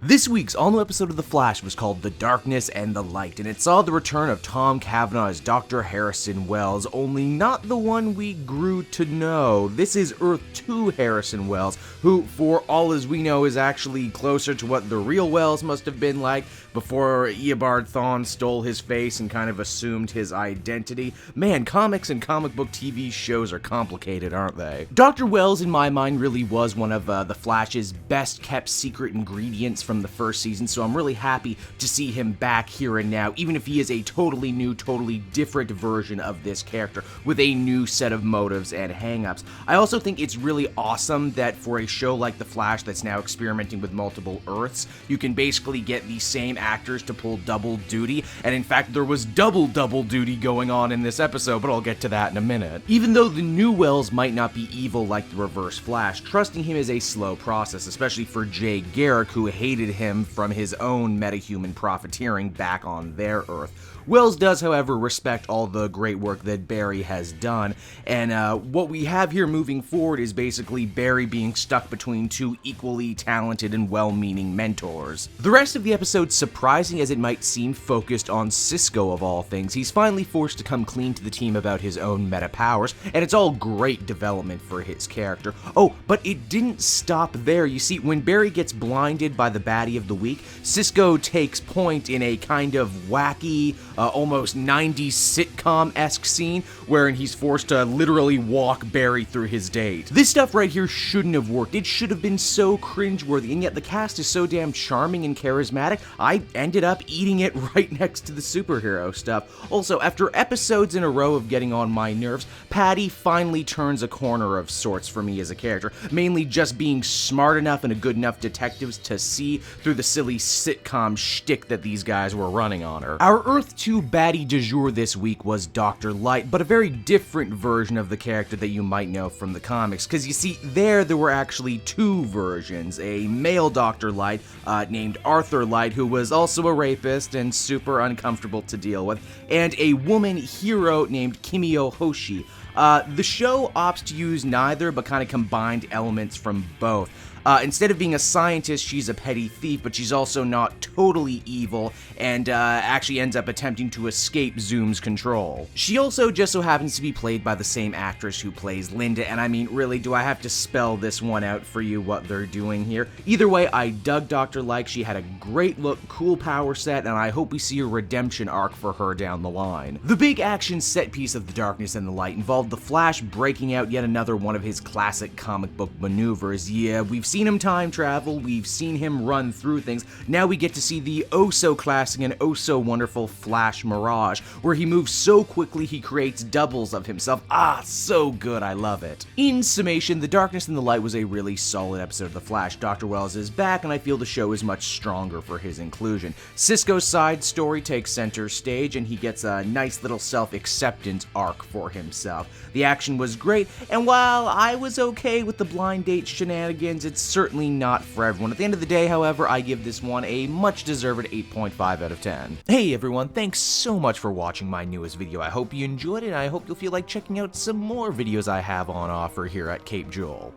This week's all-new episode of The Flash was called The Darkness and the Light, and it saw the return of Tom Cavanaugh as Dr. Harrison Wells, only not the one we grew to know. This is Earth 2 Harrison Wells, who, for all as we know, is actually closer to what the real Wells must have been like before Eobard Thawne stole his face and kind of assumed his identity. Man, comics and comic book TV shows are complicated, aren't they? Dr. Wells, in my mind, really was one of The Flash's best-kept secret ingredients from the first season, so I'm really happy to see him back here and now, even if he is a totally new, totally different version of this character, with a new set of motives and hang-ups. I also think it's really awesome that for a show like The Flash that's now experimenting with multiple Earths, you can basically get the same actors to pull double duty, and in fact there was double duty going on in this episode, but I'll get to that in a minute. Even though the new Wells might not be evil like the Reverse Flash, trusting him is a slow process, especially for Jay Garrick, who hated him from his own metahuman profiteering back on their Earth. Wells does, however, respect all the great work that Barry has done, and what we have here moving forward is basically Barry being stuck between two equally talented and well-meaning mentors. The rest of the episode, surprising as it might seem, focused on Cisco of all things. He's finally forced to come clean to the team about his own meta powers, and it's all great development for his character. Oh, but it didn't stop there. You see, when Barry gets blinded by the baddie of the week, Cisco takes point in a kind of wacky, almost 90s sitcom-esque scene wherein he's forced to literally walk Barry through his date. This stuff right here shouldn't have worked. It should have been so cringeworthy, and yet the cast is so damn charming and charismatic, I ended up eating it right next to the superhero stuff. Also, after episodes in a row of getting on my nerves, Patty finally turns a corner of sorts for me as a character, mainly just being smart enough and a good enough detective to see through the silly sitcom shtick that these guys were running on her. Our Earth 2 baddie du jour this week was Dr.Light, but a very different version of the character that you might know from the comics, because you see, there were actually two versions. A male Dr. Light named Arthur Light, who was also a rapist and super uncomfortable to deal with, and a woman hero named Kimio Hoshi. The show opts to use neither, but kind of combined elements from both. Instead of being a scientist, she's a petty thief, but she's also not totally evil, and actually ends up attempting to escape Zoom's control. She also just so happens to be played by the same actress who plays Linda, and I mean, really, do I have to spell this one out for you, what they're doing here? Either way, I dug Dr. Light. She had a great look, cool power set, and I hope we see a redemption arc for her down the line. The big action set piece of The Darkness and the Light involved the Flash breaking out yet another one of his classic comic book maneuvers. Yeah, we've seen him time travel, we've seen him run through things, now we get to see the oh-so-classic and oh-so-wonderful Flash Mirage, where he moves so quickly he creates doubles of himself. So good, I love it. In summation, The Darkness and the Light was a really solid episode of The Flash. Dr. Wells is back, and I feel the show is much stronger for his inclusion. Cisco's side story takes center stage, and he gets a nice little self-acceptance arc for himself. The action was great, and while I was okay with the blind date shenanigans, it's certainly not for everyone. At the end of the day, however, I give this one a much-deserved 8.5 out of 10. Hey everyone, thanks so much for watching my newest video. I hope you enjoyed it, and I hope you'll feel like checking out some more videos I have on offer here at Cape Joel.